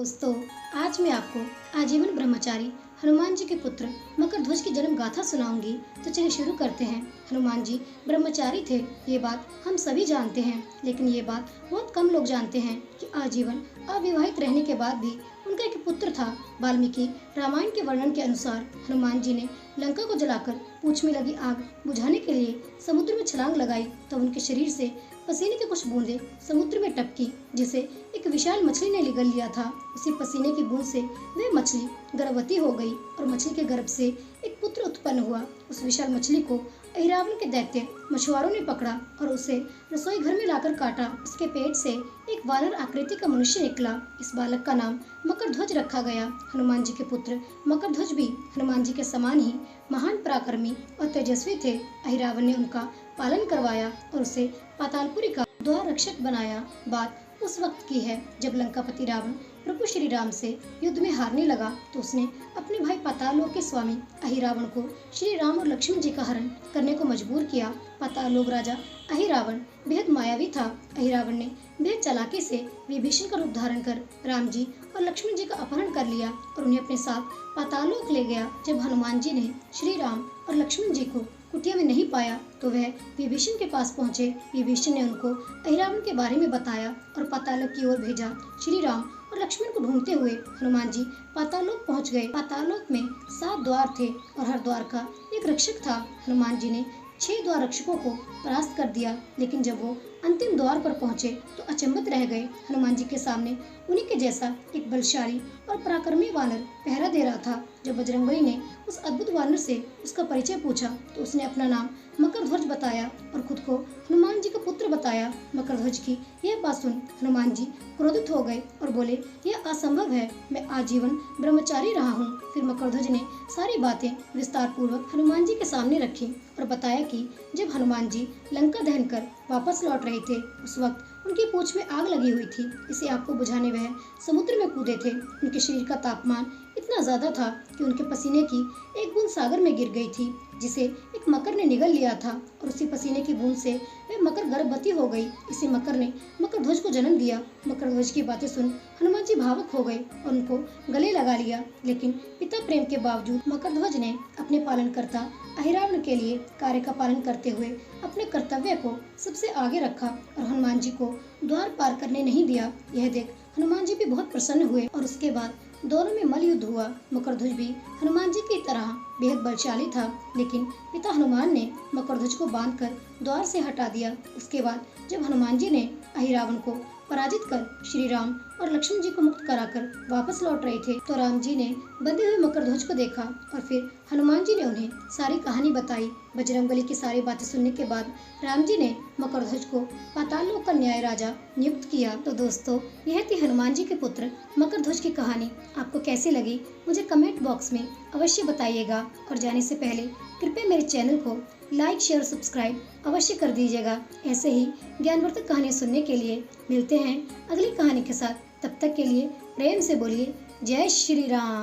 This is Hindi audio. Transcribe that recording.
दोस्तों, आज मैं आपको आजीवन ब्रह्मचारी हनुमान जी के पुत्र मकरध्वज की जन्म गाथा सुनाऊंगी। तो चलिए शुरू करते हैं। हनुमान जी ब्रह्मचारी थे, ये बात हम सभी जानते हैं, लेकिन ये बात बहुत कम लोग जानते हैं कि आजीवन अविवाहित रहने के बाद भी उनका एक पुत्र था। वाल्मीकि रामायण के वर्णन के अनुसार हनुमान जी ने लंका को जलाकर पूंछ में लगी आग बुझाने के लिए समुद्र में छलांग लगाई, तो उनके शरीर से पसीने की कुछ बूंदें समुद्र में टपकी, जिसे एक विशाल मछली ने निगल लिया था। उसी पसीने की बूंद से वह मछली गर्भवती हो गई और मछली के गर्भ से एक पुत्र उत्पन्न हुआ। उस विशाल मछली को अहिरावण के दैत्य मछुआरों ने पकड़ा और उसे रसोई घर में लाकर काटा। उसके पेट से एक वानर आकृति का मनुष्य निकला। इस बालक का नाम मकरध्वज रखा गया। हनुमान जी के पुत्र मकरध्वज भी हनुमान जी के समान ही महान पराक्रमी और तेजस्वी थे। अहिरावण ने उनका पालन करवाया और उसे पातालपुरी का द्वार रक्षक बनाया। बात उस वक्त की है जब लंकापति रावण प्रभु श्री राम से युद्ध में हारने लगा, तो उसने अपने भाई पाताललोक के स्वामी अहिरावण को श्री राम और लक्ष्मण जी का हरण करने को मजबूर किया। पाताललोक राजा अहिरावण बेहद मायावी था। अहिरावण ने बेहद चालाकी से विभीषण का रूप धारण कर राम जी और लक्ष्मण जी का अपहरण कर लिया और उन्हें अपने साथ पाताललोक ले गया। जब हनुमान जी ने श्री राम और लक्ष्मण जी को कुटिया में नहीं पाया, तो वह विभीषण के पास पहुंचे। विभीषण ने उनको अहिरावण के बारे में बताया और पाताललोक की ओर भेजा। श्री राम और लक्ष्मण को ढूंढते हुए हनुमान जी पाताललोक पहुंच गए। पाताललोक में 7 द्वार थे और हर द्वार का एक रक्षक था। हनुमान जी ने 6 द्वार रक्षकों को परास्त कर दिया, लेकिन जब वो अंतिम द्वार पर पहुंचे तो अचंभित रह गए। हनुमान जी के सामने उन्हीं के जैसा एक बलशाली और पराक्रमी वानर पहरा दे रहा था। जब बजरंगबली ने उस अद्भुत वानर से उसका परिचय पूछा, तो उसने अपना नाम मकरध्वज बताया और खुद को हनुमान जी का पुत्र बताया। मकरध्वज की यह बात सुन हनुमान जी क्रोधित हो गए और बोले, यह असंभव है, मैं आजीवन ब्रह्मचारी रहा हूँ। फिर मकरध्वज ने सारी बातें विस्तार पूर्वक हनुमान जी के सामने रखी और बताया कि जब हनुमान जी लंका दहन कर वापस लौट रहे थे, उस वक्त उनकी पूंछ में आग लगी हुई थी। इसी आग को बुझाने वह समुद्र में कूदे थे। उनके शरीर का तापमान इतना ज्यादा था कि उनके पसीने की एक बूंद सागर में गिर गई थी, जिसे एक मकर ने निगल लिया था और उसी पसीने की बूंद से वह मकर गर्भवती हो गई। इसी मकर ने मकरध्वज को जन्म दिया। मकरध्वज की बातें सुन हनुमान जी भावुक हो गए और उनको गले लगा लिया, लेकिन पिता प्रेम के बावजूद मकरध्वज ने अपने पालनकर्ता अहिरावण के लिए कार्य का पालन करते हुए अपने कर्तव्य को सबसे आगे रखा और हनुमान जी को द्वार पार करने नहीं दिया। यह देख हनुमान जी भी बहुत प्रसन्न हुए और उसके बाद दोनों में मल्ल युद्ध हुआ। मकरध्वज भी हनुमान जी की तरह बेहद बलशाली था, लेकिन पिता हनुमान ने मकरध्वज को बांधकर द्वार से हटा दिया। उसके बाद जब हनुमान जी ने अहिरावण को पराजित कर श्री राम और लक्ष्मण जी को मुक्त कराकर वापस लौट रहे थे, तो राम जी ने बंधे हुए मकरध्वज को देखा और फिर हनुमान जी ने उन्हें सारी कहानी बताई। बजरंगबली की सारी बातें सुनने के बाद राम जी ने मकरध्वज को पाताललोक का न्याय राजा नियुक्त किया। तो दोस्तों, यह थी हनुमान जी के पुत्र मकरध्वज की कहानी। आपको कैसी लगी मुझे कमेंट बॉक्स में अवश्य बताइएगा और जाने से पहले कृपया मेरे चैनल को लाइक, शेयर, सब्सक्राइब अवश्य कर दीजिएगा। ऐसे ही ज्ञानवर्धक कहानियाँ सुनने के लिए मिलते हैं अगली कहानी के साथ। तब तक के लिए प्रेम से बोलिए जय श्री राम।